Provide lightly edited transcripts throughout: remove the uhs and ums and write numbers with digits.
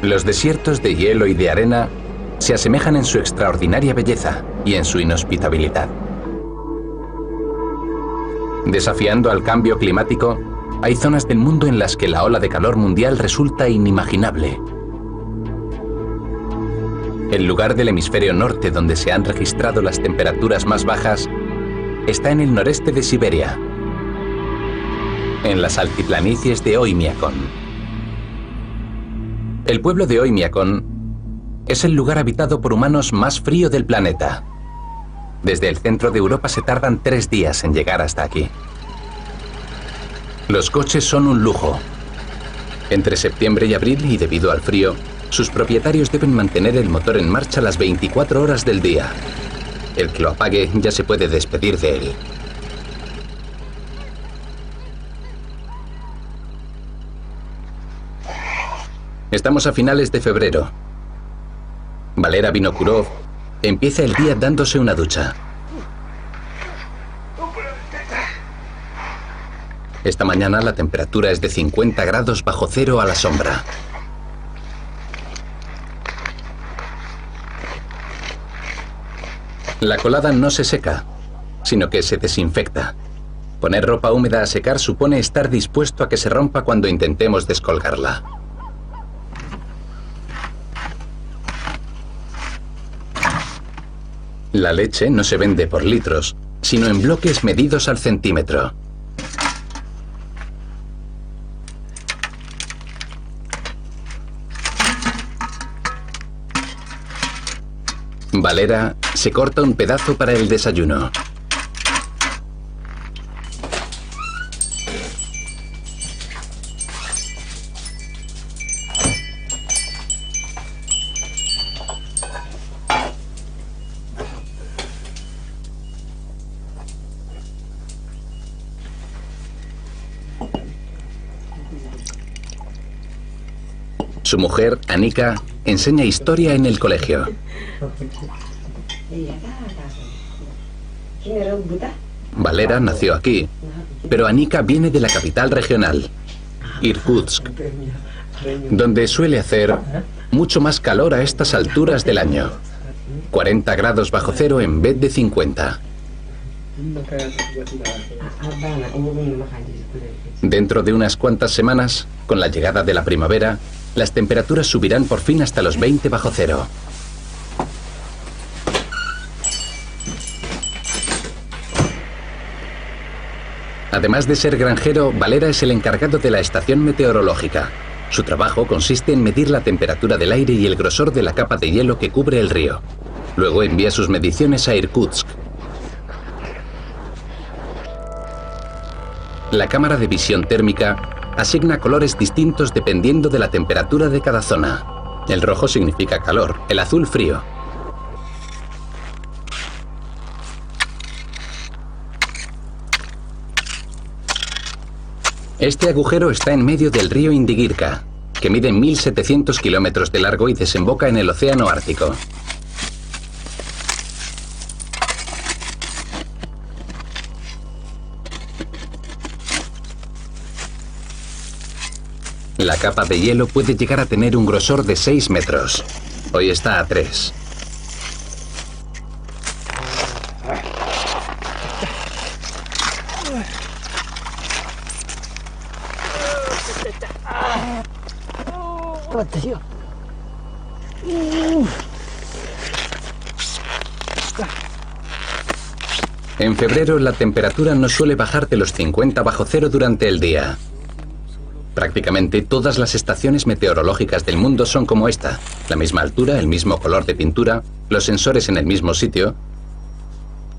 Los desiertos de hielo y de arena se asemejan en su extraordinaria belleza y en su inhospitabilidad. Desafiando al cambio climático, hay zonas del mundo en las que la ola de calor mundial resulta inimaginable. El lugar del hemisferio norte donde se han registrado las temperaturas más bajas está en el noreste de Siberia, en las altiplanicies de Oymyakon. El pueblo de Oymyakon es el lugar habitado por humanos más frío del planeta. Desde el centro de Europa se tardan 3 días en llegar hasta aquí. Los coches son un lujo. Entre septiembre y abril, y debido al frío, sus propietarios deben mantener el motor en marcha las 24 horas del día. El que lo apague ya se puede despedir de él. Estamos a finales de febrero. Valera Vinokurov empieza el día dándose una ducha. Esta mañana la temperatura es de 50 grados bajo cero a la sombra. La colada no se seca, sino que se desinfecta. Poner ropa húmeda a secar supone estar dispuesto a que se rompa cuando intentemos descolgarla. La leche no se vende por litros, sino en bloques medidos al centímetro. Valera se corta un pedazo para el desayuno. Su mujer, Anika, enseña historia en el colegio. Valera nació aquí, pero Anika viene de la capital regional, Irkutsk, donde suele hacer mucho más calor a estas alturas del año. 40 grados bajo cero en vez de 50. Dentro de unas cuantas semanas, con la llegada de la primavera, las temperaturas subirán por fin hasta los 20 bajo cero. Además de ser granjero, Valera es el encargado de la estación meteorológica. Su trabajo consiste en medir la temperatura del aire y el grosor de la capa de hielo que cubre el río. Luego envía sus mediciones a Irkutsk. La cámara de visión térmica asigna colores distintos dependiendo de la temperatura de cada zona. El rojo significa calor, el azul frío. Este agujero está en medio del río Indigirka, que mide 1.700 kilómetros de largo y desemboca en el Océano Ártico. La capa de hielo puede llegar a tener un grosor de 6 metros. Hoy está a 3. En febrero la temperatura no suele bajar de los 50 bajo cero durante el día. Prácticamente todas las estaciones meteorológicas del mundo son como esta. La misma altura, el mismo color de pintura, los sensores en el mismo sitio.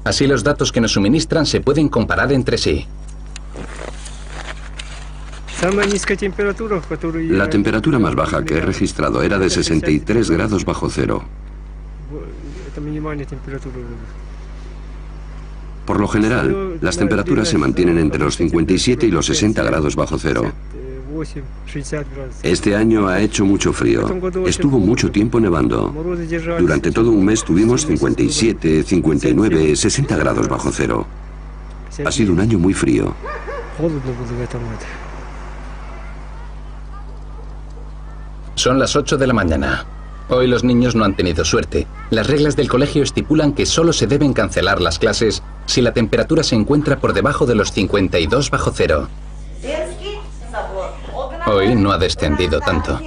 Así los datos que nos suministran se pueden comparar entre sí. La temperatura más baja que he registrado era de 63 grados bajo cero. Por lo general, las temperaturas se mantienen entre los 57 y los 60 grados bajo cero. Este año ha hecho mucho frío. Estuvo mucho tiempo nevando. Durante todo un mes tuvimos 57, 59, 60 grados bajo cero. Ha sido un año muy frío. Son las 8 de la mañana. Hoy los niños no han tenido suerte. Las reglas del colegio estipulan que solo se deben cancelar las clases si la temperatura se encuentra por debajo de los 52 bajo cero. Hoy no ha descendido tanto.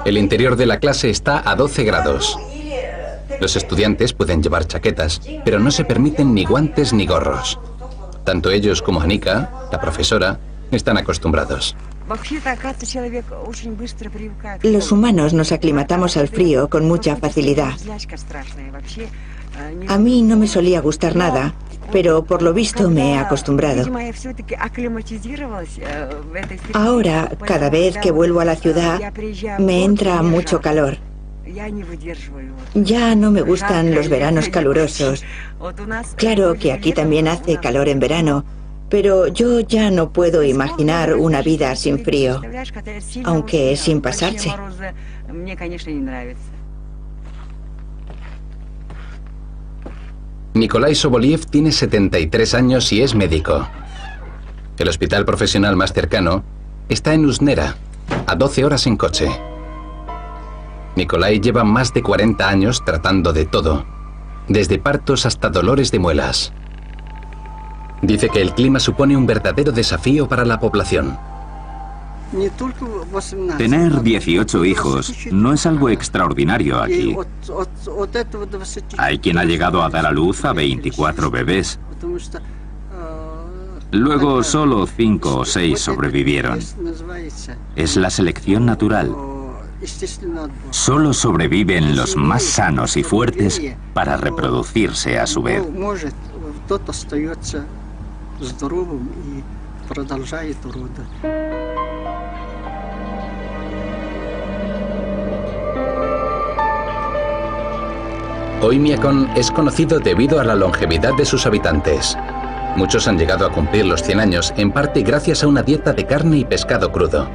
El interior de la clase está a 12 grados. Los estudiantes pueden llevar chaquetas, pero no se permiten ni guantes ni gorros. Tanto ellos como Anika, la profesora, están acostumbrados. Los humanos nos aclimatamos al frío con mucha facilidad. A mí no me solía gustar nada, pero por lo visto me he acostumbrado. Ahora, cada vez que vuelvo a la ciudad, me entra mucho calor. Ya no me gustan los veranos calurosos. Claro que aquí también hace calor en verano, pero yo ya no puedo imaginar una vida sin frío, aunque sin pasarse. Nikolai Soboliev tiene 73 años y es médico. El hospital profesional más cercano está en Usnera, a 12 horas en coche. Nikolai lleva más de 40 años tratando de todo, desde partos hasta dolores de muelas. Dice que el clima supone un verdadero desafío para la población. Tener 18 hijos no es algo extraordinario aquí. Hay quien ha llegado a dar a luz a 24 bebés. Luego solo 5 o 6 sobrevivieron. Es la selección natural. Solo sobreviven los más sanos y fuertes para reproducirse a su vez. Oymyakon es conocido debido a la longevidad de sus habitantes. Muchos han llegado a cumplir los 100 años, en parte gracias a una dieta de carne y pescado crudo.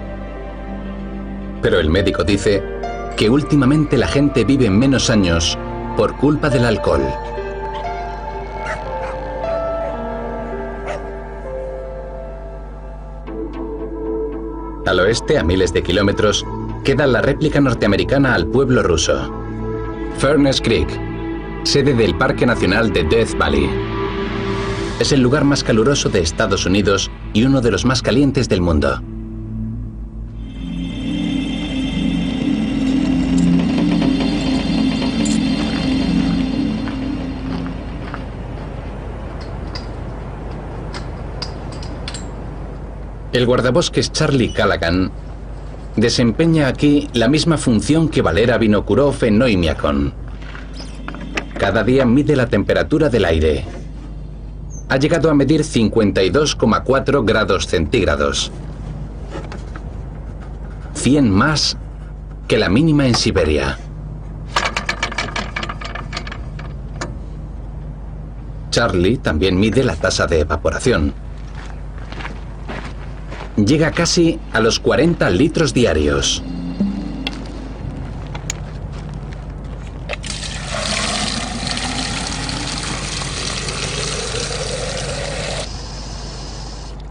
Pero el médico dice que últimamente la gente vive menos años por culpa del alcohol. Al oeste, a miles de kilómetros, queda la réplica norteamericana al pueblo ruso. Furnace Creek, sede del Parque Nacional de Death Valley. Es el lugar más caluroso de Estados Unidos y uno de los más calientes del mundo. El guardabosques Charlie Callaghan desempeña aquí la misma función que Valera Vinokurov en Oymyakon. Cada día mide la temperatura del aire. Ha llegado a medir 52,4 grados centígrados. 100 más que la mínima en Siberia. Charlie también mide la tasa de evaporación. Llega casi a los 40 litros diarios.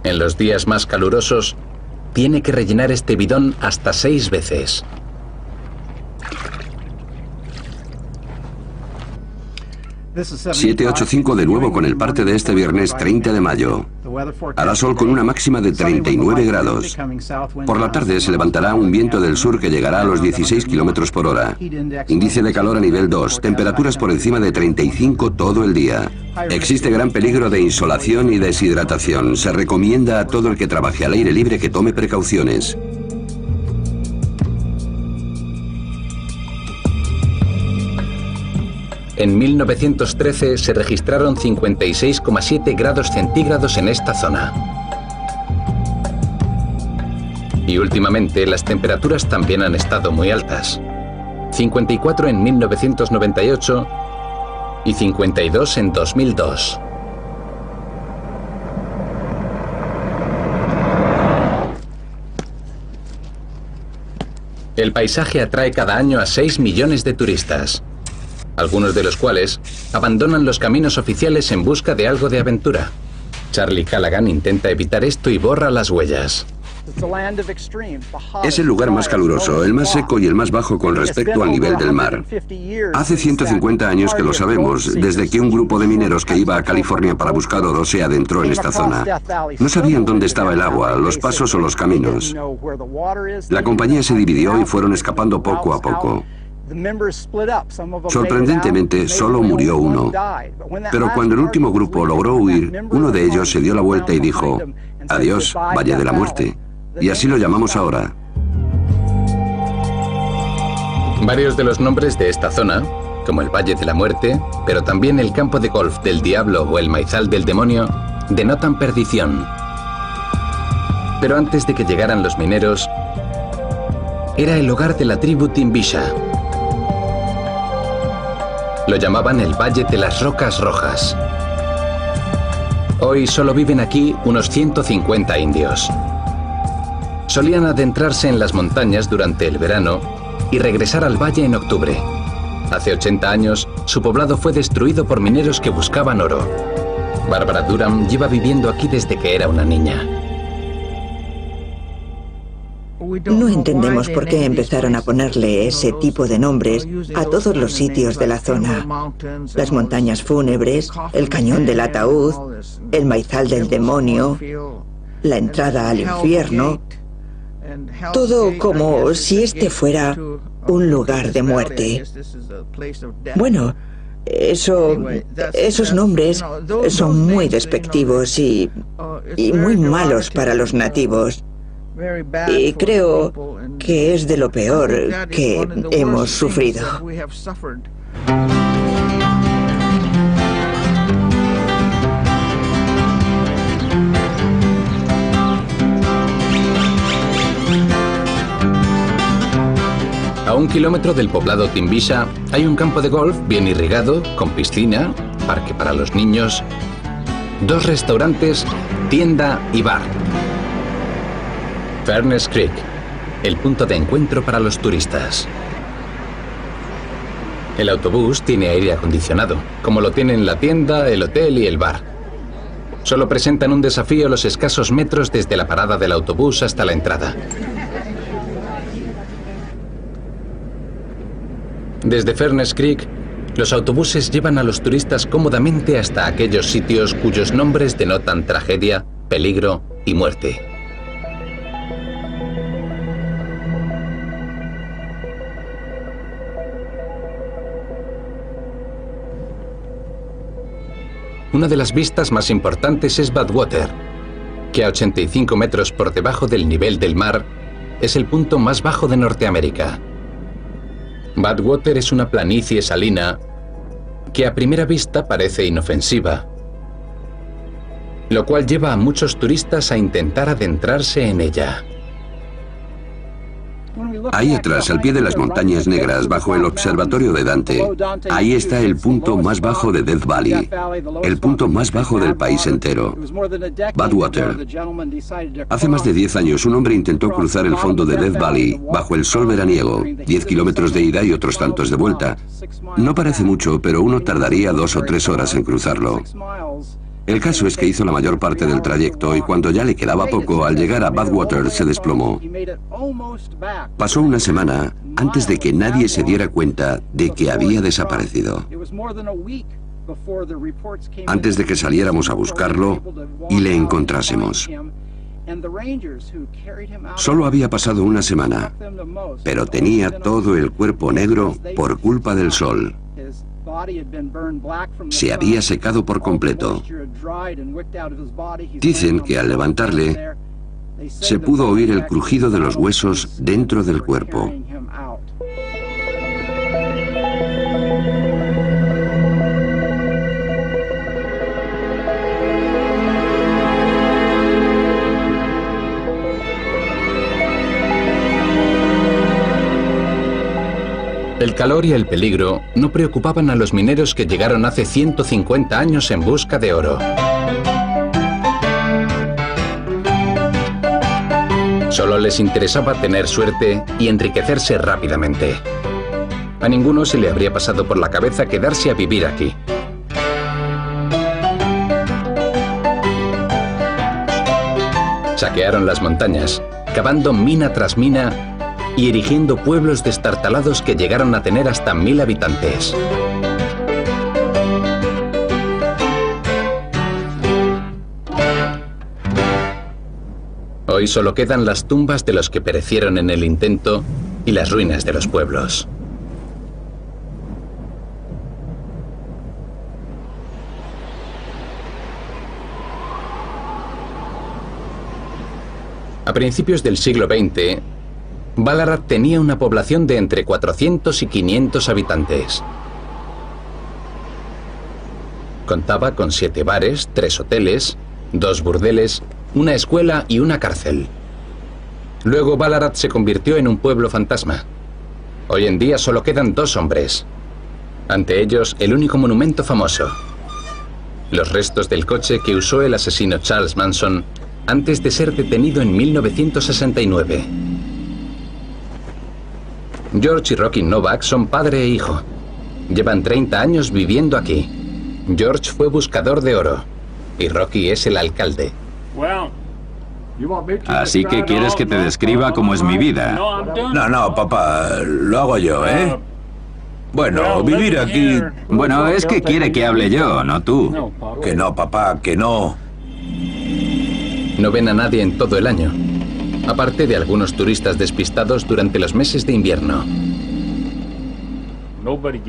En los días más calurosos, tiene que rellenar este bidón hasta 6 veces. ...785 de nuevo con el parte de este viernes 30 de mayo. Hará sol con una máxima de 39 grados. Por la tarde se levantará un viento del sur que llegará a los 16 kilómetros por hora. Índice de calor a nivel 2, temperaturas por encima de 35 todo el día. Existe gran peligro de insolación y deshidratación. Se recomienda a todo el que trabaje al aire libre que tome precauciones. En 1913 se registraron 56,7 grados centígrados en esta zona. Y últimamente las temperaturas también han estado muy altas. 54 en 1998 y 52 en 2002. El paisaje atrae cada año a 6 millones de turistas, algunos de los cuales abandonan los caminos oficiales en busca de algo de aventura. Charlie Callaghan intenta evitar esto y borra las huellas. Es el lugar más caluroso, el más seco y el más bajo con respecto al nivel del mar. Hace 150 años que lo sabemos, desde que un grupo de mineros que iba a California para buscar oro se adentró en esta zona. No sabían dónde estaba el agua, los pasos o los caminos. La compañía se dividió y fueron escapando poco a poco. Sorprendentemente, solo murió uno. Pero cuando el último grupo logró huir, uno de ellos se dio la vuelta y dijo: «Adiós, Valle de la Muerte». Y así lo llamamos ahora. Varios de los nombres de esta zona, como el Valle de la Muerte, pero también el campo de golf del diablo o el maizal del demonio, denotan perdición. Pero antes de que llegaran los mineros, era el hogar de la tribu Timbisha. Lo llamaban el Valle de las Rocas Rojas. Hoy solo viven aquí unos 150 indios. Solían adentrarse en las montañas durante el verano y regresar al valle en octubre. Hace 80 años, su poblado fue destruido por mineros que buscaban oro. Barbara Durham lleva viviendo aquí desde que era una niña. No entendemos por qué empezaron a ponerle ese tipo de nombres a todos los sitios de la zona. Las montañas fúnebres, el cañón del ataúd, el maizal del demonio, la entrada al infierno. Todo como si este fuera un lugar de muerte. Bueno, esos nombres son muy despectivos y muy malos para los nativos. Y creo que es de lo peor que hemos sufrido. A 1 kilómetro del poblado Timbisha hay un campo de golf bien irrigado, con piscina, parque para los niños, 2 restaurantes, tienda y bar. Furnace Creek, el punto de encuentro para los turistas. El autobús tiene aire acondicionado, como lo tienen la tienda, el hotel y el bar. Solo presentan un desafío los escasos metros desde la parada del autobús hasta la entrada. Desde Furnace Creek, los autobuses llevan a los turistas cómodamente hasta aquellos sitios cuyos nombres denotan tragedia, peligro y muerte. Una de las vistas más importantes es Badwater, que a 85 metros por debajo del nivel del mar es el punto más bajo de Norteamérica. Badwater es una planicie salina que a primera vista parece inofensiva, lo cual lleva a muchos turistas a intentar adentrarse en ella. Ahí atrás, al pie de las montañas negras, bajo el observatorio de Dante, ahí está el punto más bajo de Death Valley, el punto más bajo del país entero, Badwater. Hace más de 10 años un hombre intentó cruzar el fondo de Death Valley bajo el sol veraniego, 10 kilómetros de ida y otros tantos de vuelta. No parece mucho, pero uno tardaría 2 o 3 horas en cruzarlo. El caso es que hizo la mayor parte del trayecto y cuando ya le quedaba poco, al llegar a Badwater se desplomó. Pasó una semana antes de que nadie se diera cuenta de que había desaparecido. Antes de que saliéramos a buscarlo y le encontrásemos. Solo había pasado una semana, pero tenía todo el cuerpo negro por culpa del sol. Se había secado por completo. Dicen que al levantarle, se pudo oír el crujido de los huesos dentro del cuerpo. El calor y el peligro no preocupaban a los mineros que llegaron hace 150 años en busca de oro. Solo les interesaba tener suerte y enriquecerse rápidamente. A ninguno se le habría pasado por la cabeza quedarse a vivir aquí. Saquearon las montañas, cavando mina tras mina y erigiendo pueblos destartalados que llegaron a tener hasta 1000 habitantes. Hoy solo quedan las tumbas de los que perecieron en el intento y las ruinas de los pueblos. A principios del siglo XX, Ballarat tenía una población de entre 400 y 500 habitantes. Contaba con 7 bares, 3 hoteles, 2 burdeles, una escuela y una cárcel. Luego Ballarat se convirtió en un pueblo fantasma. Hoy en día solo quedan 2 hombres. Ante ellos, el único monumento famoso: los restos del coche que usó el asesino Charles Manson antes de ser detenido en 1969. George y Rocky Novak son padre e hijo. Llevan 30 años viviendo aquí. George fue buscador de oro y Rocky es el alcalde. Así que quieres que te describa cómo es mi vida. No, papá, lo hago yo, ¿eh? Bueno, vivir aquí... Bueno, es que quiere que hable yo, no tú. Que no, papá, que no. No ven a nadie en todo el año, aparte de algunos turistas despistados durante los meses de invierno.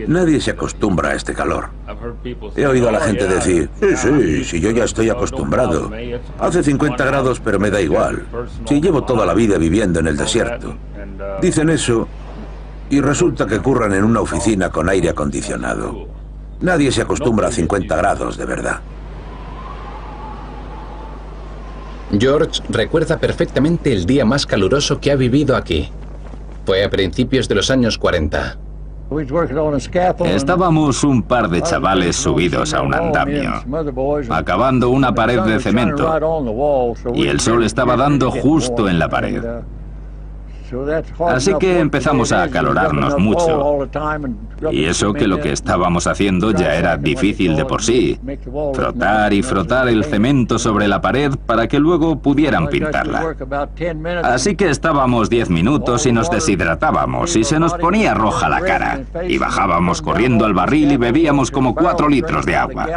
Nadie se acostumbra a este calor. He oído a la gente decir, sí, yo ya estoy acostumbrado. Hace 50 grados, pero me da igual. Si llevo toda la vida viviendo en el desierto. Dicen eso y resulta que curran en una oficina con aire acondicionado. Nadie se acostumbra a 50 grados, de verdad. George recuerda perfectamente el día más caluroso que ha vivido aquí. Fue a principios de los años 40. Estábamos un par de chavales subidos a un andamio, acabando una pared de cemento, y el sol estaba dando justo en la pared. Así que empezamos a acalorarnos mucho. Y eso que lo que estábamos haciendo ya era difícil de por sí. Frotar y frotar el cemento sobre la pared para que luego pudieran pintarla. Así que estábamos 10 minutos y nos deshidratábamos y se nos ponía roja la cara. Y bajábamos corriendo al barril y bebíamos como 4 litros de agua.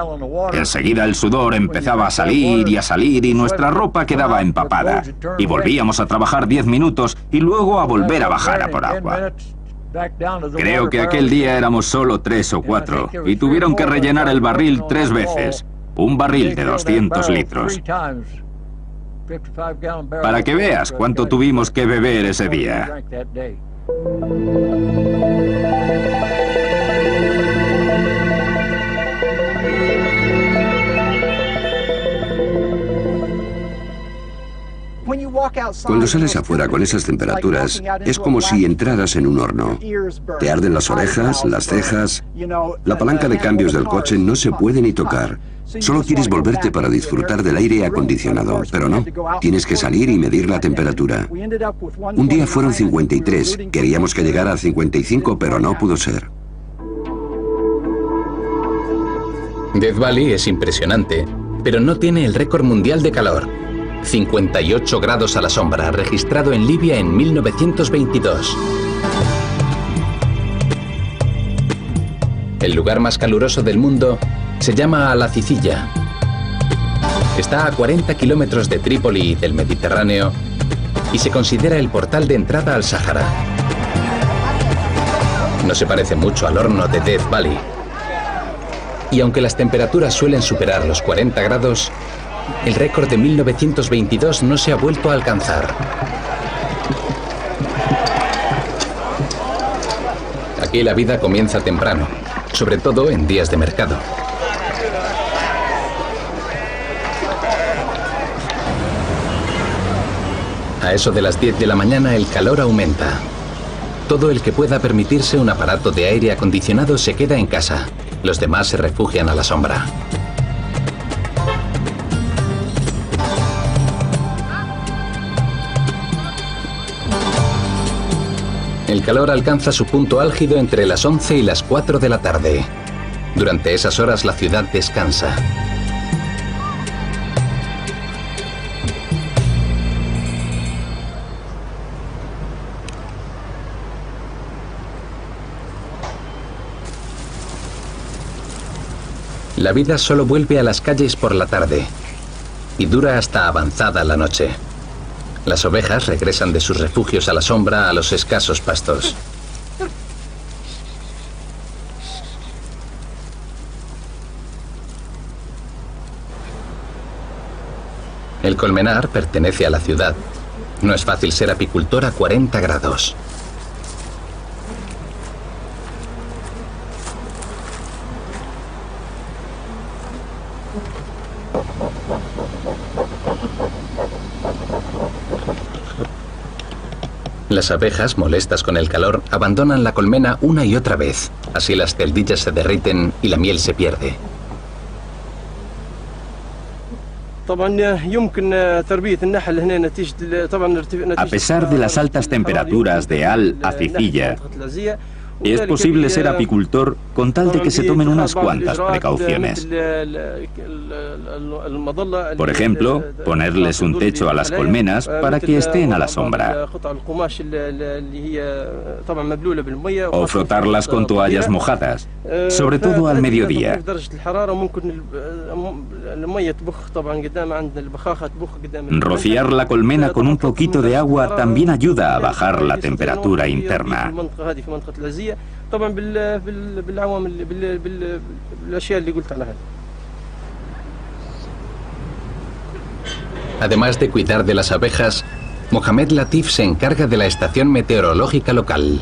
Enseguida el sudor empezaba a salir y nuestra ropa quedaba empapada. Y volvíamos a trabajar 10 minutos y luego a volver a bajar a por agua. Creo que aquel día éramos solo 3 o 4 y tuvieron que rellenar el barril 3 veces, un barril de 200 litros. Para que veas cuánto tuvimos que beber ese día. Cuando sales afuera con esas temperaturas, es como si entraras en un horno. Te arden las orejas, las cejas. La palanca de cambios del coche no se puede ni tocar. Solo quieres volverte para disfrutar del aire acondicionado, pero no. Tienes que salir y medir la temperatura. Un día fueron 53. Queríamos que llegara a 55, pero no pudo ser. Death Valley es impresionante, pero no tiene el récord mundial de calor. 58 grados a la sombra, registrado en Libia en 1922. El lugar más caluroso del mundo se llama Al-Aziziyah. Está a 40 kilómetros de Trípoli y del Mediterráneo y se considera el portal de entrada al Sáhara. No se parece mucho al horno de Death Valley. Y aunque las temperaturas suelen superar los 40 grados, el récord de 1922 no se ha vuelto a alcanzar. Aquí la vida comienza temprano, sobre todo en días de mercado. A eso de las 10 de la mañana el calor aumenta. Todo el que pueda permitirse un aparato de aire acondicionado se queda en casa. Los demás se refugian a la sombra. El calor alcanza su punto álgido entre las 11 y las 4 de la tarde. Durante esas horas la ciudad descansa. La vida solo vuelve a las calles por la tarde y dura hasta avanzada la noche. Las ovejas regresan de sus refugios a la sombra a los escasos pastos. El colmenar pertenece a la ciudad. No es fácil ser apicultor a 40 grados. Las abejas, molestas con el calor, abandonan la colmena una y otra vez. Así las celdillas se derriten y la miel se pierde. A pesar de las altas temperaturas de Al-Aziziyya, es posible ser apicultor con tal de que se tomen unas cuantas precauciones. Por ejemplo, ponerles un techo a las colmenas para que estén a la sombra. O frotarlas con toallas mojadas, sobre todo al mediodía. Rociar la colmena con un poquito de agua también ayuda a bajar la temperatura interna. Además de cuidar de las abejas, Mohamed Latif se encarga de la estación meteorológica local.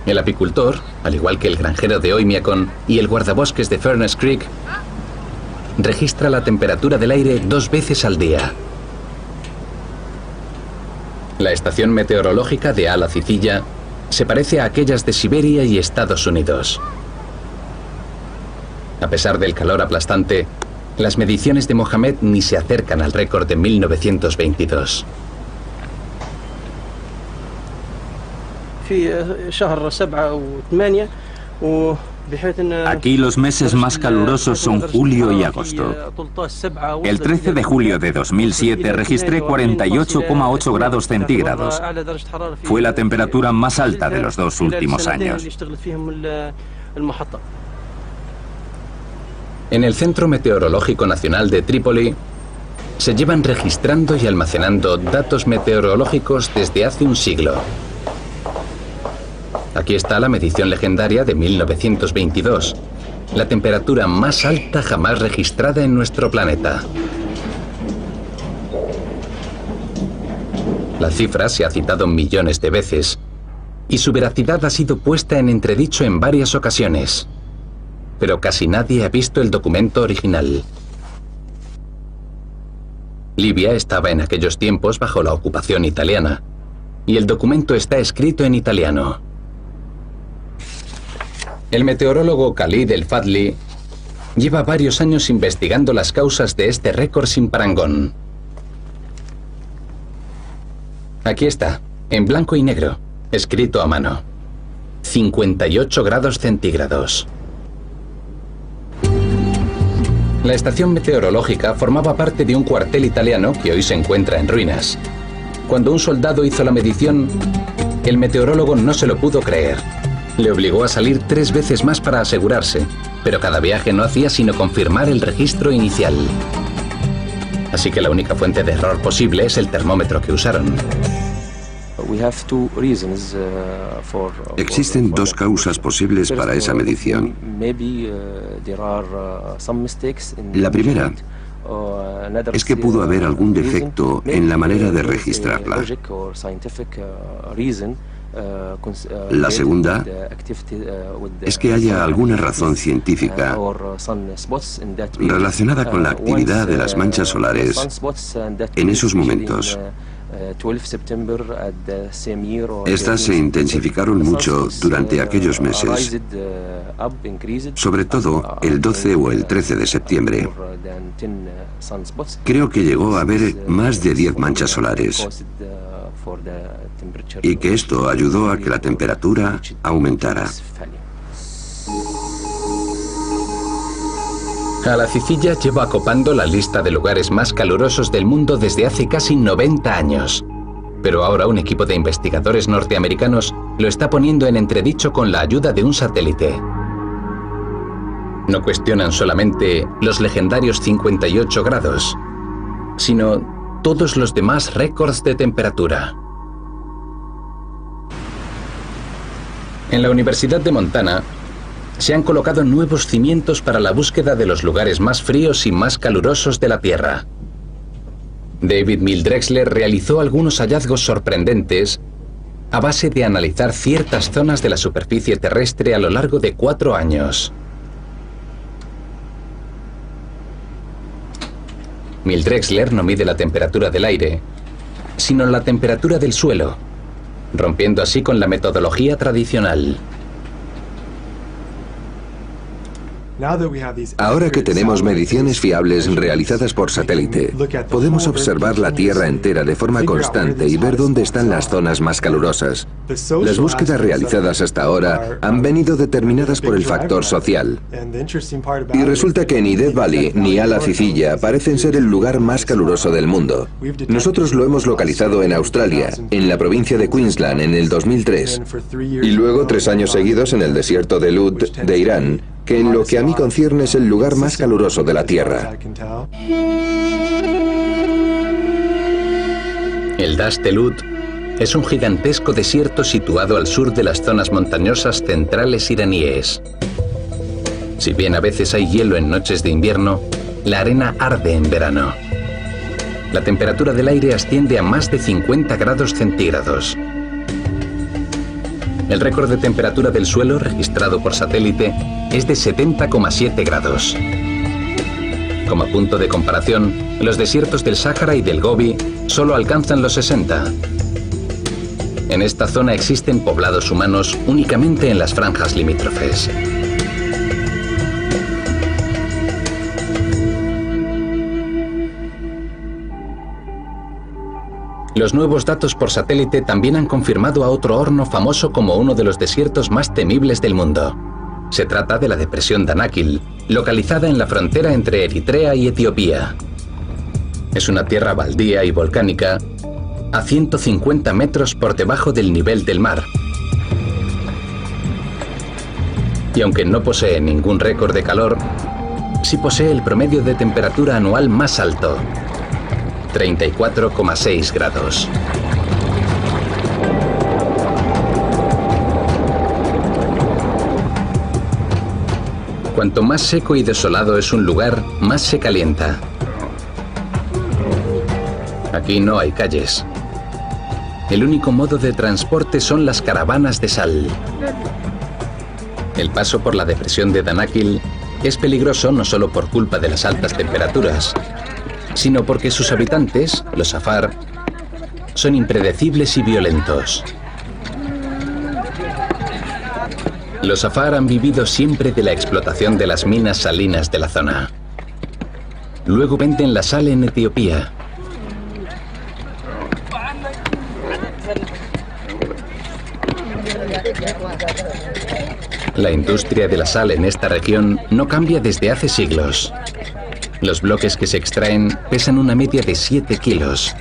El apicultor, al igual que el granjero de Oymyakon y el guardabosques de Furnace Creek, registra la temperatura del aire 2 veces al día. La estación meteorológica de Al-Aziziyya se parece a aquellas de Siberia y Estados Unidos. A pesar del calor aplastante, las mediciones de Mohamed ni se acercan al récord de 1922. Aquí los meses más calurosos son julio y agosto. El 13 de julio de 2007 registré 48,8 grados centígrados. Fue la temperatura más alta de los 2 últimos años. En el Centro Meteorológico Nacional de Trípoli se llevan registrando y almacenando datos meteorológicos desde hace un siglo. Aquí está la medición legendaria de 1922, la temperatura más alta jamás registrada en nuestro planeta. La cifra se ha citado millones de veces y su veracidad ha sido puesta en entredicho en varias ocasiones, pero casi nadie ha visto el documento original. Libia estaba en aquellos tiempos bajo la ocupación italiana y el documento está escrito en italiano. El meteorólogo Khalid El Fadli lleva varios años investigando las causas de este récord sin parangón. Aquí está, en blanco y negro, escrito a mano. 58 grados centígrados. La estación meteorológica formaba parte de un cuartel italiano que hoy se encuentra en ruinas. Cuando un soldado hizo la medición, el meteorólogo no se lo pudo creer. Le obligó a salir 3 veces más para asegurarse, pero cada viaje no hacía sino confirmar el registro inicial. Así que la única fuente de error posible es el termómetro que usaron. Existen 2 causas posibles para esa medición. La primera es que pudo haber algún defecto en la manera de registrarla. La segunda es que haya alguna razón científica relacionada con la actividad de las manchas solares en esos momentos. Estas se intensificaron mucho durante aquellos meses, sobre todo el 12 o el 13 de septiembre. Creo que llegó a haber más de 10 manchas solares y que esto ayudó a que la temperatura aumentara. Al-Aziziyya lleva ocupando la lista de lugares más calurosos del mundo desde hace casi 90 años. Pero ahora un equipo de investigadores norteamericanos lo está poniendo en entredicho con la ayuda de un satélite. No cuestionan solamente los legendarios 58 grados, sino todos los demás récords de temperatura. En la Universidad de Montana se han colocado nuevos cimientos para la búsqueda de los lugares más fríos y más calurosos de la Tierra. David Mills Drexler realizó algunos hallazgos sorprendentes a base de analizar ciertas zonas de la superficie terrestre a lo largo de 4 años. Mills Drexler no mide la temperatura del aire, sino la temperatura del suelo, rompiendo así con la metodología tradicional. Ahora que tenemos mediciones fiables realizadas por satélite, podemos observar la Tierra entera de forma constante y ver dónde están las zonas más calurosas. Las búsquedas realizadas hasta ahora han venido determinadas por el factor social. Y resulta que ni Death Valley ni Ala Cicilla parecen ser el lugar más caluroso del mundo. Nosotros lo hemos localizado en Australia, en la provincia de Queensland, en el 2003. Y luego 3 años seguidos en el desierto de Lut, de Irán, que en lo que a mí concierne es el lugar más caluroso de la Tierra. El Dasht de Lut es un gigantesco desierto situado al sur de las zonas montañosas centrales iraníes. Si bien a veces hay hielo en noches de invierno, la arena arde en verano. La temperatura del aire asciende a más de 50 grados centígrados. El récord de temperatura del suelo registrado por satélite es de 70,7 grados. Como punto de comparación, los desiertos del Sáhara y del Gobi solo alcanzan los 60. En esta zona existen poblados humanos únicamente en las franjas limítrofes. Los nuevos datos por satélite también han confirmado a otro horno famoso como uno de los desiertos más temibles del mundo. Se trata de la depresión Danakil, localizada en la frontera entre Eritrea y Etiopía. Es una tierra baldía y volcánica a 150 metros por debajo del nivel del mar. Y aunque no posee ningún récord de calor, sí posee el promedio de temperatura anual más alto, 34,6 grados. Cuanto más seco y desolado es un lugar, más se calienta. Aquí no hay calles. El único modo de transporte son las caravanas de sal. El paso por la depresión de Danakil es peligroso no solo por culpa de las altas temperaturas, sino porque sus habitantes, los Afar, son impredecibles y violentos. Los Afar han vivido siempre de la explotación de las minas salinas de la zona. Luego venden la sal en Etiopía. La industria de la sal en esta región no cambia desde hace siglos. Los bloques que se extraen pesan una media de 7 kilos.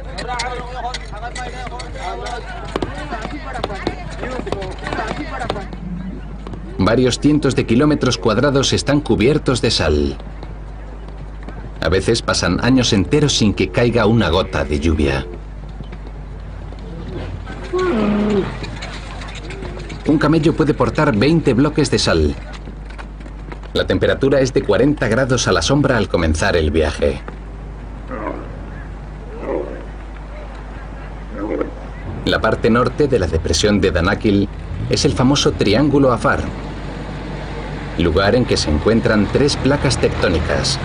Varios cientos de kilómetros cuadrados están cubiertos de sal. A veces pasan años enteros sin que caiga una gota de lluvia. Un camello puede portar 20 bloques de sal. La temperatura es de 40 grados a la sombra al comenzar el viaje. La parte norte de la depresión de Danakil es el famoso Triángulo Afar, lugar en que se encuentran 3 placas tectónicas.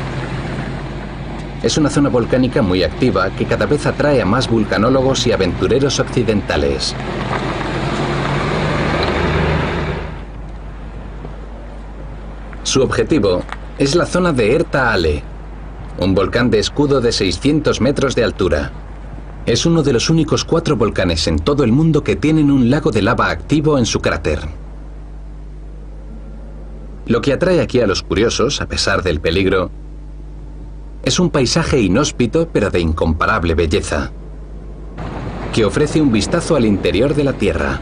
Es una zona volcánica muy activa que cada vez atrae a más vulcanólogos y aventureros occidentales. Su objetivo es la zona de Erta Ale, un volcán de escudo de 600 metros de altura. Es uno de los únicos 4 volcanes en todo el mundo que tienen un lago de lava activo en su cráter. Lo que atrae aquí a los curiosos, a pesar del peligro, es un paisaje inhóspito pero de incomparable belleza. que ofrece un vistazo al interior de la Tierra.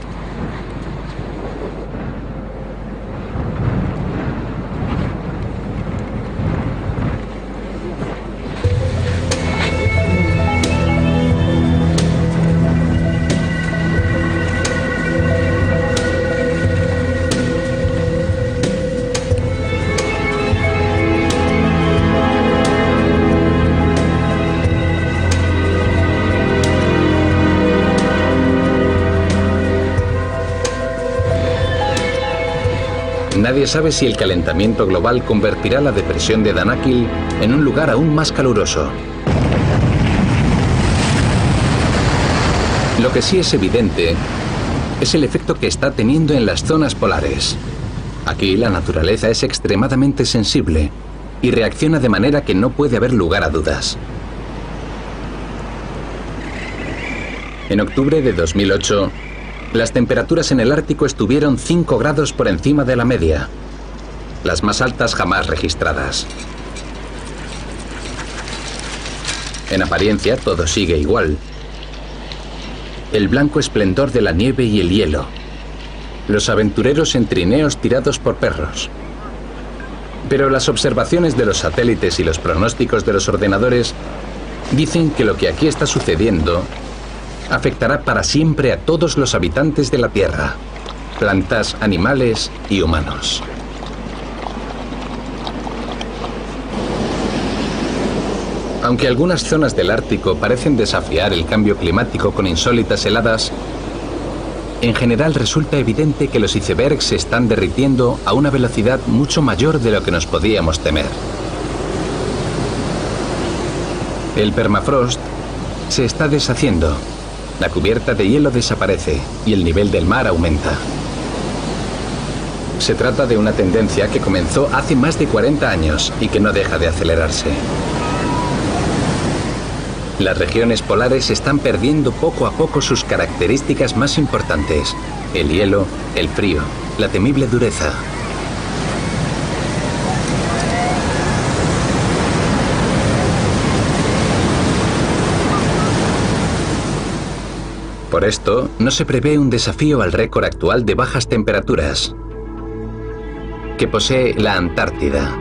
Nadie sabe si el calentamiento global convertirá la depresión de Danakil en un lugar aún más caluroso. Lo que sí es evidente es el efecto que está teniendo en las zonas polares. Aquí la naturaleza es extremadamente sensible y reacciona de manera que no puede haber lugar a dudas. En octubre de 2008, las temperaturas en el Ártico estuvieron 5 grados por encima de la media, las más altas jamás registradas. En apariencia todo sigue igual. El blanco esplendor de la nieve y el hielo. Los aventureros en trineos tirados por perros. Pero las observaciones de los satélites y los pronósticos de los ordenadores dicen que lo que aquí está sucediendo afectará para siempre a todos los habitantes de la Tierra, plantas, animales y humanos. Aunque algunas zonas del Ártico parecen desafiar el cambio climático con insólitas heladas, en general resulta evidente que los icebergs se están derritiendo a una velocidad mucho mayor de lo que nos podíamos temer. El permafrost se está deshaciendo. La cubierta de hielo desaparece y el nivel del mar aumenta. Se trata de una tendencia que comenzó hace más de 40 años y que no deja de acelerarse. Las regiones polares están perdiendo poco a poco sus características más importantes: el hielo, el frío, la temible dureza. Por esto, no se prevé un desafío al récord actual de bajas temperaturas que posee la Antártida.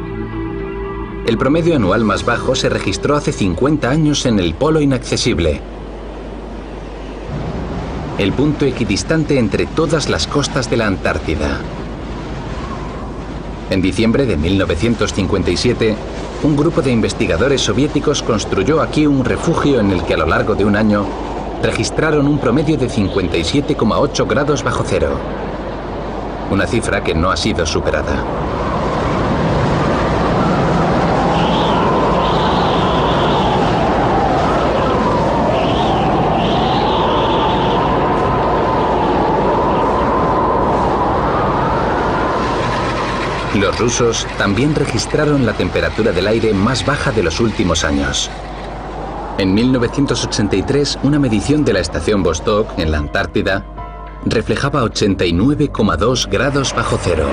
El promedio anual más bajo se registró hace 50 años en el Polo Inaccesible, el punto equidistante entre todas las costas de la Antártida. En diciembre de 1957, un grupo de investigadores soviéticos construyó aquí un refugio en el que a lo largo de un año registraron un promedio de 57,8 grados bajo cero, una cifra que no ha sido superada. Los rusos también registraron la temperatura del aire más baja de los últimos años. En 1983, una medición de la estación Vostok, en la Antártida, reflejaba 89,2 grados bajo cero.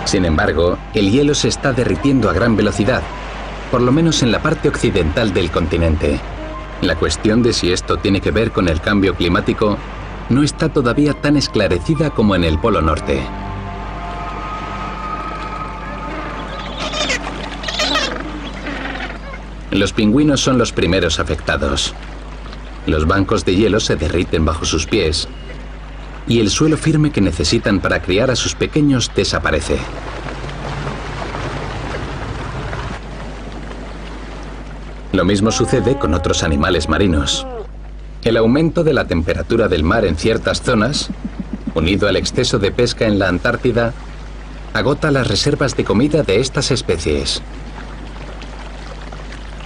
Sin embargo, el hielo se está derritiendo a gran velocidad, por lo menos en la parte occidental del continente. La cuestión de si esto tiene que ver con el cambio climático no está todavía tan esclarecida como en el Polo Norte. Los pingüinos son los primeros afectados. Los bancos de hielo se derriten bajo sus pies y el suelo firme que necesitan para criar a sus pequeños desaparece. Lo mismo sucede con otros animales marinos. El aumento de la temperatura del mar en ciertas zonas, unido al exceso de pesca en la Antártida, agota las reservas de comida de estas especies.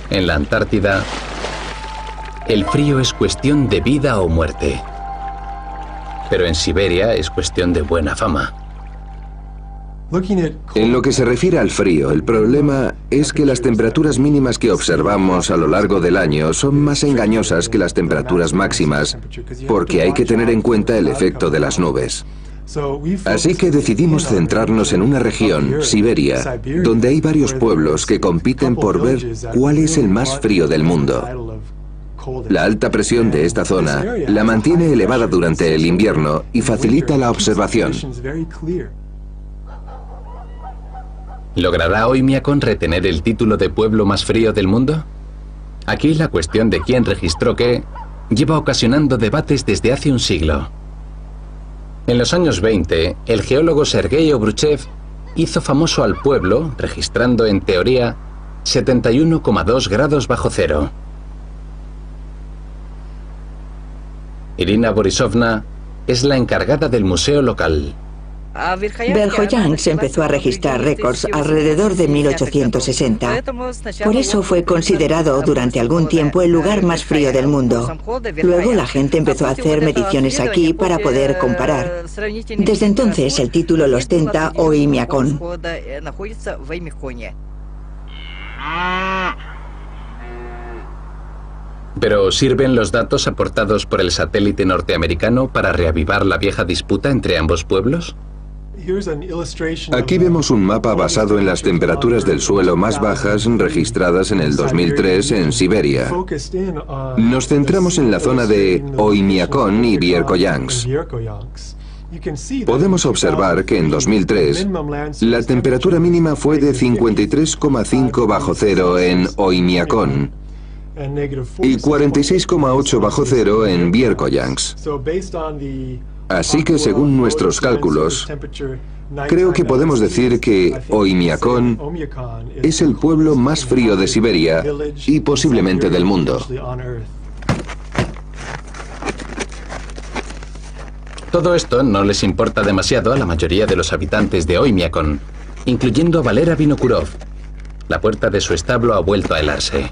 En la Antártida, el frío es cuestión de vida o muerte. Pero en Siberia es cuestión de buena fama. En lo que se refiere al frío, el problema es que las temperaturas mínimas que observamos a lo largo del año son más engañosas que las temperaturas máximas, porque hay que tener en cuenta el efecto de las nubes. Así que decidimos centrarnos en una región, Siberia, donde hay varios pueblos que compiten por ver cuál es el más frío del mundo. La alta presión de esta zona la mantiene elevada durante el invierno y facilita la observación. ¿Logrará Oymyakon retener el título de pueblo más frío del mundo? Aquí la cuestión de quién registró qué lleva ocasionando debates desde hace un siglo. En los años 20, el geólogo Sergei Obruchev hizo famoso al pueblo, registrando en teoría 71,2 grados bajo cero. Irina Borisovna es la encargada del museo local. Verkhoyansk empezó a registrar récords alrededor de 1860. Por eso fue considerado durante algún tiempo el lugar más frío del mundo. Luego la gente empezó a hacer mediciones aquí para poder comparar. Desde entonces el título lo ostenta Oymyakon. ¿Pero sirven los datos aportados por el satélite norteamericano para reavivar la vieja disputa entre ambos pueblos? Aquí vemos un mapa basado en las temperaturas del suelo más bajas registradas en el 2003 en Siberia. Nos centramos en la zona de Oymyakon y Verkhoyansk. Podemos observar que en 2003 la temperatura mínima fue de 53,5 bajo cero en Oymyakon y 46,8 bajo cero en Verkhoyansk. Así que según nuestros cálculos, creo que podemos decir que Oymyakon es el pueblo más frío de Siberia y posiblemente del mundo. Todo esto no les importa demasiado a la mayoría de los habitantes de Oymyakon, incluyendo a Valera Vinokurov. La puerta de su establo ha vuelto a helarse.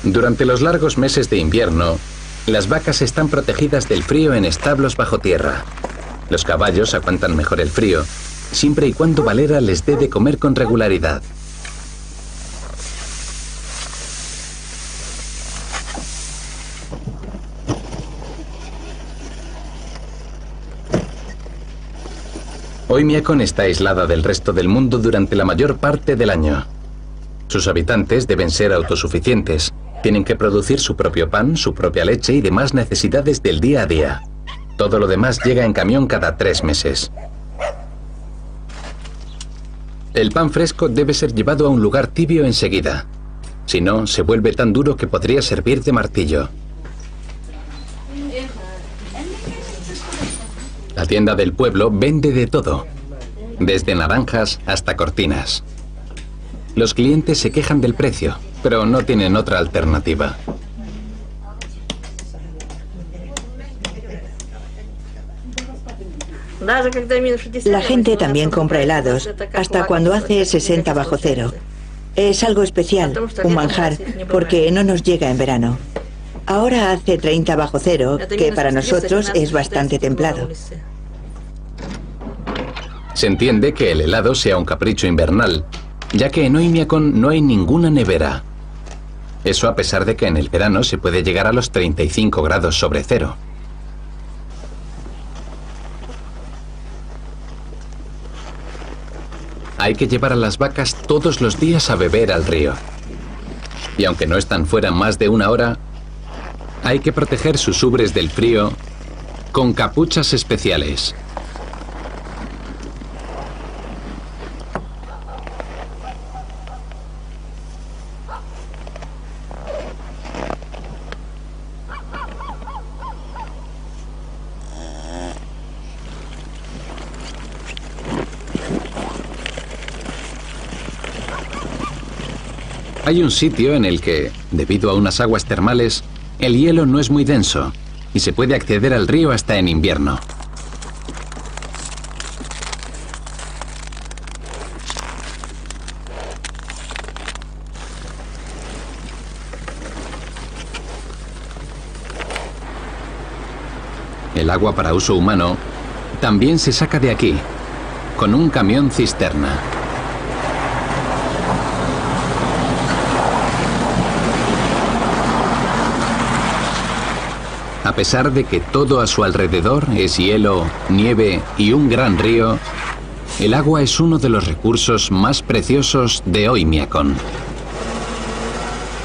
Durante los largos meses de invierno, las vacas están protegidas del frío en establos bajo tierra. Los caballos aguantan mejor el frío, siempre y cuando Valera les dé de comer con regularidad. Oymyakon está aislada del resto del mundo durante la mayor parte del año. Sus habitantes deben ser autosuficientes. Tienen que producir su propio pan, su propia leche y demás necesidades del día a día. Todo lo demás llega en camión cada 3 meses. El pan fresco debe ser llevado a un lugar tibio enseguida. Si no, se vuelve tan duro que podría servir de martillo. La tienda del pueblo vende de todo, desde naranjas hasta cortinas. Los clientes se quejan del precio, pero no tienen otra alternativa. La gente también compra helados, hasta cuando hace 60 bajo cero. Es algo especial, un manjar, porque no nos llega en verano. Ahora hace 30 bajo cero, que para nosotros es bastante templado. Se entiende que el helado sea un capricho invernal, ya que en Oymyakon no hay ninguna nevera. Eso a pesar de que en el verano se puede llegar a los 35 grados sobre cero. Hay que llevar a las vacas todos los días a beber al río. Y aunque no están fuera más de 1 hora, hay que proteger sus ubres del frío con capuchas especiales. Hay un sitio en el que, debido a unas aguas termales, el hielo no es muy denso y se puede acceder al río hasta en invierno. El agua para uso humano también se saca de aquí, con un camión cisterna. A pesar de que todo a su alrededor es hielo, nieve y un gran río, el agua es uno de los recursos más preciosos de Oymyakon.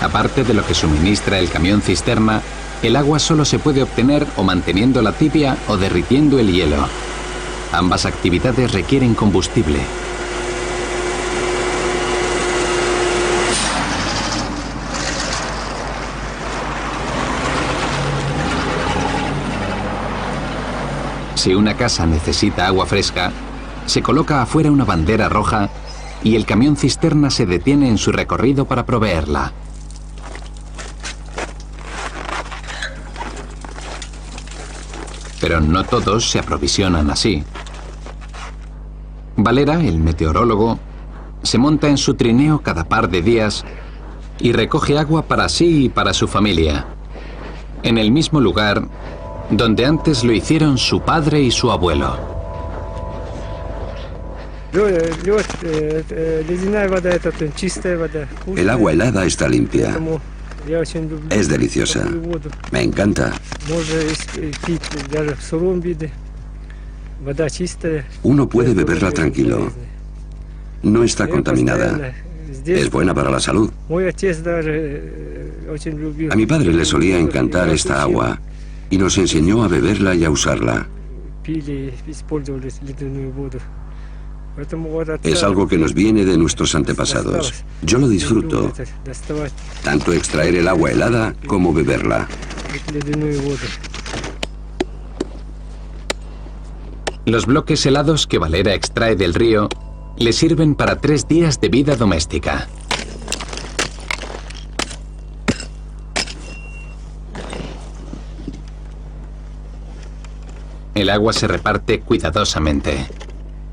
Aparte de lo que suministra el camión cisterna, el agua solo se puede obtener o manteniéndola tibia o derritiendo el hielo. Ambas actividades requieren combustible. Si una casa necesita agua fresca, se coloca afuera una bandera roja y el camión cisterna se detiene en su recorrido para proveerla. Pero no todos se aprovisionan así. Valera, el meteorólogo, se monta en su trineo cada par de días y recoge agua para sí y para su familia, en el mismo lugar donde antes lo hicieron su padre y su abuelo. El agua helada está limpia. Es deliciosa. Me encanta. Uno puede beberla tranquilo. No está contaminada. Es buena para la salud. A mi padre le solía encantar esta agua y nos enseñó a beberla y a usarla. Es algo que nos viene de nuestros antepasados. Yo lo disfruto, tanto extraer el agua helada como beberla. Los bloques helados que Valera extrae del río le sirven para 3 días de vida doméstica. El agua se reparte cuidadosamente.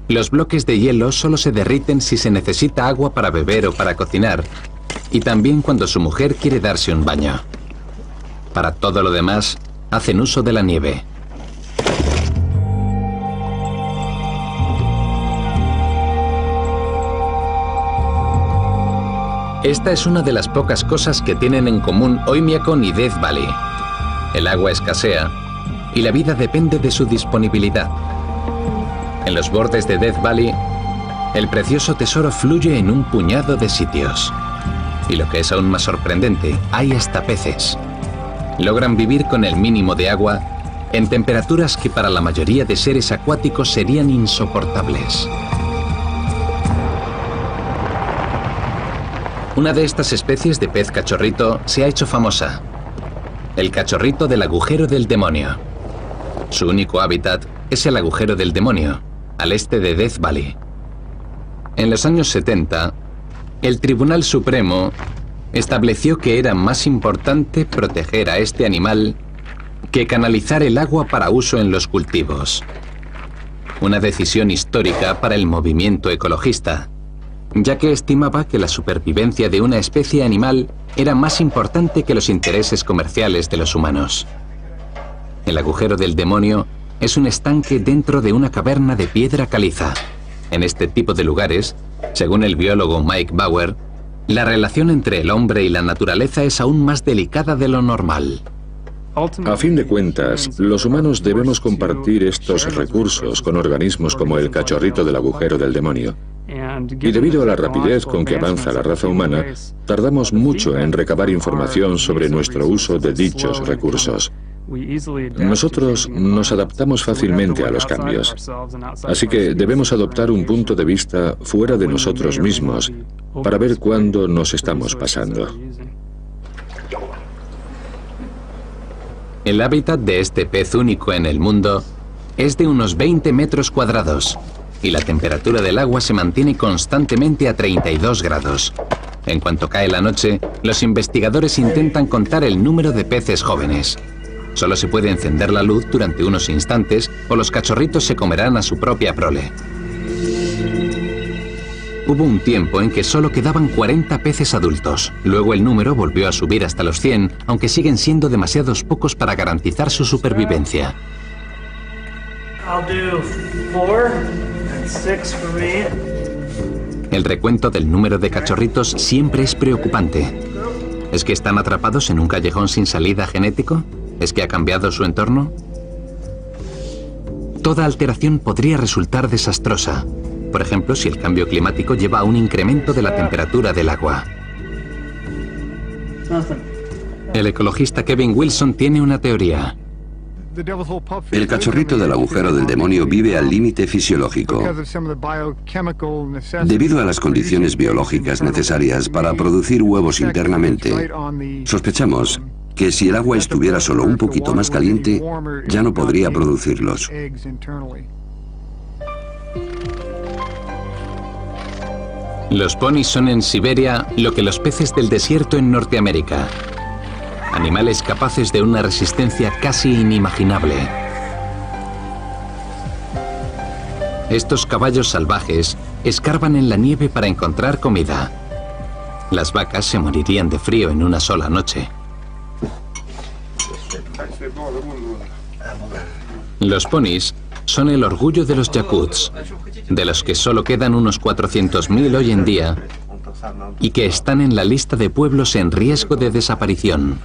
Los bloques de hielo solo se derriten si se necesita agua para beber o para cocinar, y también cuando su mujer quiere darse un baño. Para todo lo demás, hacen uso de la nieve. Esta es una de las pocas cosas que tienen en común Oymyakon y Death Valley. El agua escasea y la vida depende de su disponibilidad. En los bordes de Death Valley, el precioso tesoro fluye en un puñado de sitios. Y lo que es aún más sorprendente, hay hasta peces. Logran vivir con el mínimo de agua en temperaturas que para la mayoría de seres acuáticos serían insoportables. Una de estas especies de pez cachorrito se ha hecho famosa. El cachorrito del agujero del demonio. Su único hábitat es el agujero del demonio, al este de Death Valley. En los años 70, el Tribunal Supremo estableció que era más importante proteger a este animal que canalizar el agua para uso en los cultivos. Una decisión histórica para el movimiento ecologista, ya que estimaba que la supervivencia de una especie animal era más importante que los intereses comerciales de los humanos. El agujero del demonio es un estanque dentro de una caverna de piedra caliza. En este tipo de lugares, según el biólogo Mike Bauer, la relación entre el hombre y la naturaleza es aún más delicada de lo normal. A fin de cuentas, los humanos debemos compartir estos recursos con organismos como el cachorrito del agujero del demonio. Y debido a la rapidez con que avanza la raza humana, tardamos mucho en recabar información sobre nuestro uso de dichos recursos. Nosotros nos adaptamos fácilmente a los cambios, así que debemos adoptar un punto de vista fuera de nosotros mismos para ver cuándo nos estamos pasando. El hábitat de este pez único en el mundo es de unos 20 metros cuadrados y la temperatura del agua se mantiene constantemente a 32 grados. En cuanto cae la noche, los investigadores intentan contar el número de peces jóvenes. Solo se puede encender la luz durante unos instantes o los cachorritos se comerán a su propia prole. Hubo un tiempo en que solo quedaban 40 peces adultos. Luego el número volvió a subir hasta los 100, aunque siguen siendo demasiados pocos para garantizar su supervivencia. El recuento del número de cachorritos siempre es preocupante. ¿Es que están atrapados en un callejón sin salida genético? ¿Es que ha cambiado su entorno? Toda alteración podría resultar desastrosa. Por ejemplo, si el cambio climático lleva a un incremento de la temperatura del agua. El ecologista Kevin Wilson tiene una teoría. El cachorrito del agujero del demonio vive al límite fisiológico, debido a las condiciones biológicas necesarias para producir huevos internamente. Sospechamos que si el agua estuviera solo un poquito más caliente, ya no podría producirlos. Los ponis son en Siberia lo que los peces del desierto en Norteamérica. Animales capaces de una resistencia casi inimaginable. Estos caballos salvajes escarban en la nieve para encontrar comida. Las vacas se morirían de frío en una sola noche. Los ponis son el orgullo de los yakuts, de los que solo quedan unos 400.000 hoy en día y que están en la lista de pueblos en riesgo de desaparición.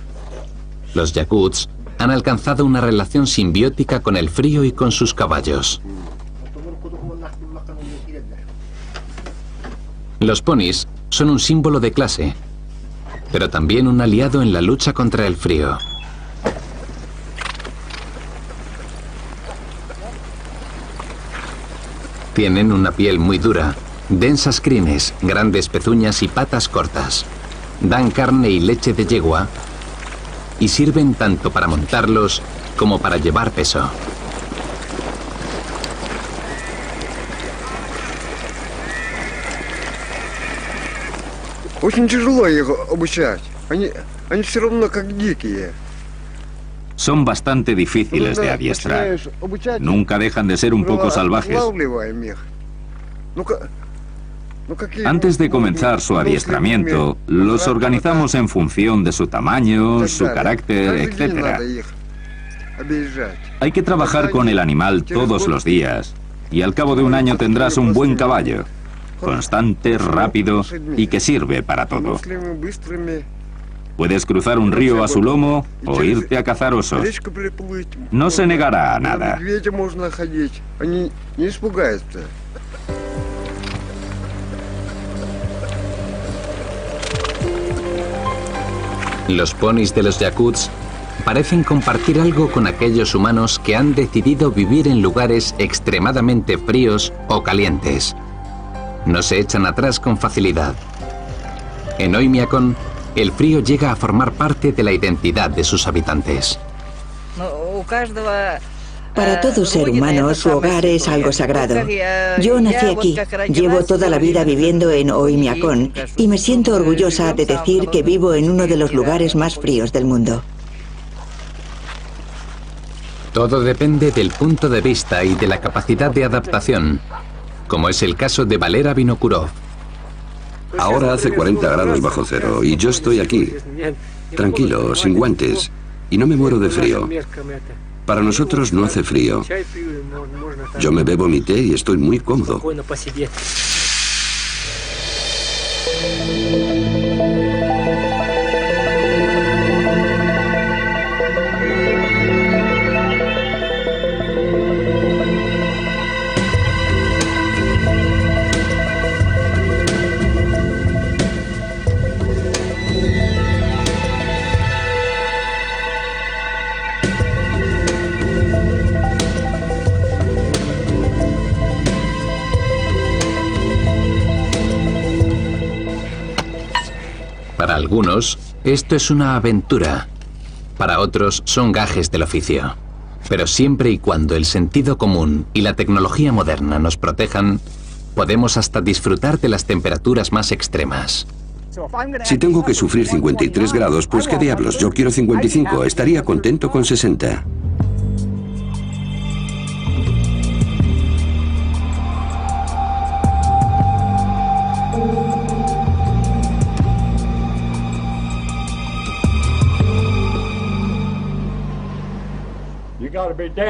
Los yakuts han alcanzado una relación simbiótica con el frío y con sus caballos. Los ponis son un símbolo de clase, pero también un aliado en la lucha contra el frío. Tienen una piel muy dura, densas crines, grandes pezuñas y patas cortas. Dan carne y leche de yegua y sirven tanto para montarlos como para llevar peso. Son bastante difíciles de adiestrar. Nunca dejan de ser un poco salvajes. Antes de comenzar su adiestramiento, los organizamos en función de su tamaño, su carácter, etc. Hay que trabajar con el animal todos los días y al cabo de un año tendrás un buen caballo, constante, rápido y que sirve para todo. Puedes cruzar un río a su lomo o irte a cazar osos. No se negará a nada. Los ponis de los yakuts parecen compartir algo con aquellos humanos que han decidido vivir en lugares extremadamente fríos o calientes. No se echan atrás con facilidad. En Oymyakon, el frío llega a formar parte de la identidad de sus habitantes. Para todo ser humano, su hogar es algo sagrado. Yo nací aquí, llevo toda la vida viviendo en Oymyakon y me siento orgullosa de decir que vivo en uno de los lugares más fríos del mundo. Todo depende del punto de vista y de la capacidad de adaptación, como es el caso de Valera Vinokurov. Ahora hace 40 grados bajo cero y yo estoy aquí, tranquilo, sin guantes, y no me muero de frío. Para nosotros no hace frío. Yo me bebo mi té y estoy muy cómodo. Para algunos, esto es una aventura. Para otros, son gajes del oficio. Pero siempre y cuando el sentido común y la tecnología moderna nos protejan, podemos hasta disfrutar de las temperaturas más extremas. Si tengo que sufrir 53 grados, pues qué diablos, yo quiero 55, estaría contento con 60.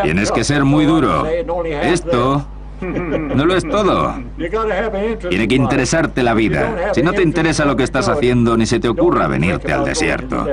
Tienes que ser muy duro. Esto No lo es todo. Tiene que interesarte la vida. Si no te interesa lo que estás haciendo, ni se te ocurra venirte al desierto.